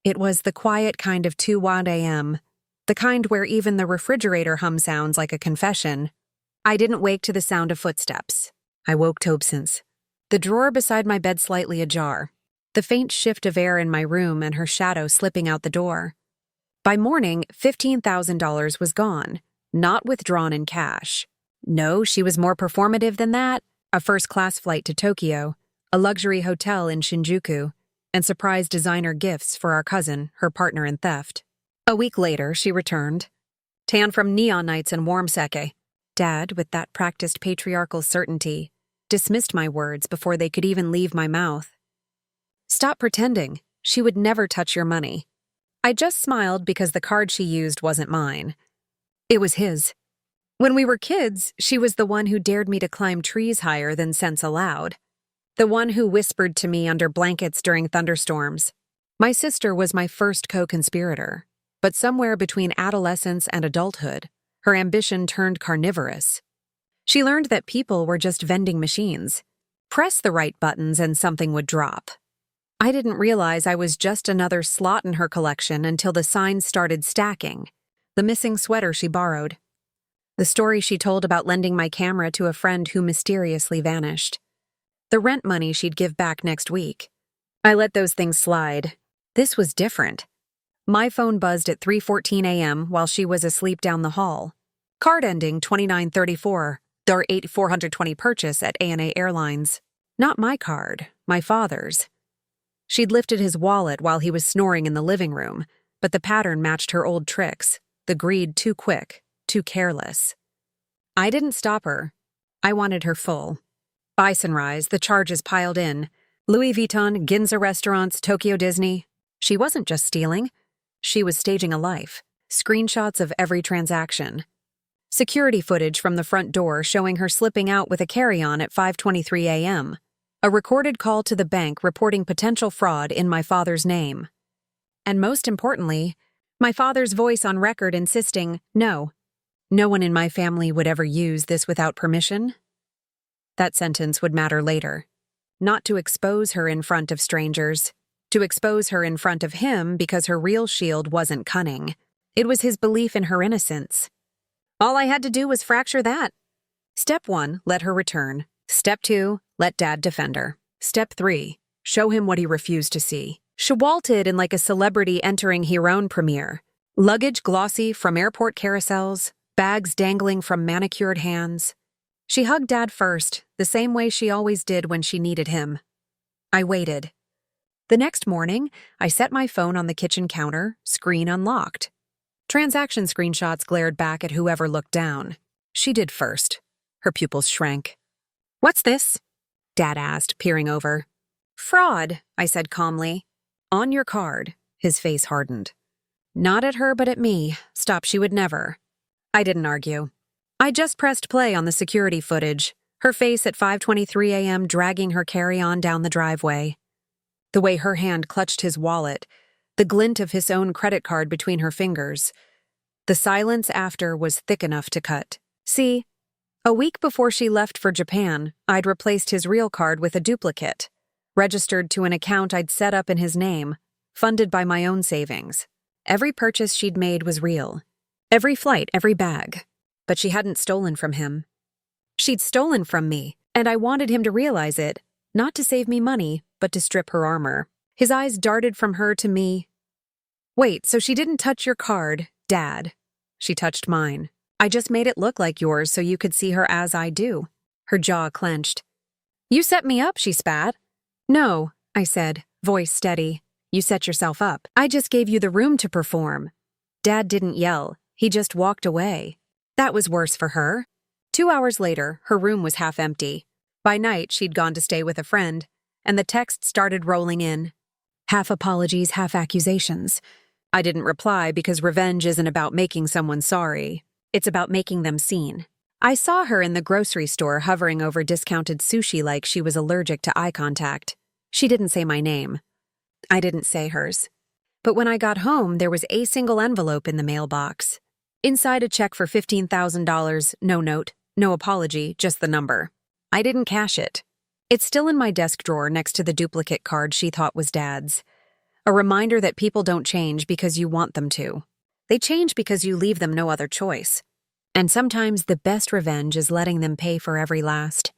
It was the quiet kind of 2 a.m., the kind where even the refrigerator hum sounds like a confession. I didn't wake to the sound of footsteps. I woke Tobson's. The drawer beside my bed slightly ajar, the faint shift of air in my room and her shadow slipping out the door. By morning, $15,000 was gone, not withdrawn in cash. No, she was more performative than that. A first-class flight to Tokyo, a luxury hotel in Shinjuku, and surprise designer gifts for our cousin, her partner in theft. A week later, she returned, tan from neon nights and warm sake. Dad, with that practiced patriarchal certainty, dismissed my words before they could even leave my mouth. Stop pretending. She would never touch your money. I just smiled because the card she used wasn't mine. It was his. When we were kids, she was the one who dared me to climb trees higher than sense allowed. The one who whispered to me under blankets during thunderstorms. My sister was my first co-conspirator, but somewhere between adolescence and adulthood, her ambition turned carnivorous. She learned that people were just vending machines. Press the right buttons and something would drop. I didn't realize I was just another slot in her collection until the signs started stacking. The missing sweater she borrowed. The story she told about lending my camera to a friend who mysteriously vanished. The rent money she'd give back next week. I let those things slide. This was different. My phone buzzed at 3:14 a.m. while she was asleep down the hall. Card ending 2934, their 8420 purchase at ANA Airlines. Not my card, my father's. She'd lifted his wallet while he was snoring in the living room, but the pattern matched her old tricks, the greed too quick, too careless. I didn't stop her. I wanted her full. By sunrise, the charges piled in. Louis Vuitton, Ginza restaurants, Tokyo Disney. She wasn't just stealing. She was staging a life. Screenshots of every transaction. Security footage from the front door showing her slipping out with a carry-on at 5:23 a.m. A recorded call to the bank reporting potential fraud in my father's name. And most importantly, my father's voice on record insisting, no one in my family would ever use this without permission. That sentence would matter later. Not to expose her in front of strangers, to expose her in front of him because her real shield wasn't cunning. It was his belief in her innocence. All I had to do was fracture that. Step 1, let her return. Step 2, let Dad defend her. Step 3, show him what he refused to see. She waltzed in like a celebrity entering her own premiere. Luggage glossy from airport carousels, bags dangling from manicured hands. She hugged Dad first, the same way she always did when she needed him. I waited. The next morning, I set my phone on the kitchen counter, screen unlocked. Transaction screenshots glared back at whoever looked down. She did first. Her pupils shrank. "What's this?" Dad asked, peering over. "Fraud," I said calmly. "On your card." His face hardened. Not at her, but at me. Stop, she would never. I didn't argue. I just pressed play on the security footage, her face at 5:23 a.m. dragging her carry-on down the driveway. The way her hand clutched his wallet, the glint of his own credit card between her fingers. The silence after was thick enough to cut. See, a week before she left for Japan, I'd replaced his real card with a duplicate, registered to an account I'd set up in his name, funded by my own savings. Every purchase she'd made was real. Every flight, every bag. But she hadn't stolen from him. She'd stolen from me, and I wanted him to realize it, not to save me money, but to strip her armor. His eyes darted from her to me. "Wait, so she didn't touch your card, Dad?" She touched mine. "I just made it look like yours so you could see her as I do." Her jaw clenched. "You set me up," she spat. "No," I said, voice steady. "You set yourself up. I just gave you the room to perform." Dad didn't yell. He just walked away. That was worse for her. 2 hours later, her room was half empty. By night, she'd gone to stay with a friend, and the texts started rolling in. Half apologies, half accusations. I didn't reply because revenge isn't about making someone sorry. It's about making them seen. I saw her in the grocery store hovering over discounted sushi like she was allergic to eye contact. She didn't say my name. I didn't say hers. But when I got home, there was a single envelope in the mailbox. Inside, a check for $15,000, no note, no apology, just the number. I didn't cash it. It's still in my desk drawer next to the duplicate card she thought was Dad's. A reminder that people don't change because you want them to. They change because you leave them no other choice. And sometimes the best revenge is letting them pay for every last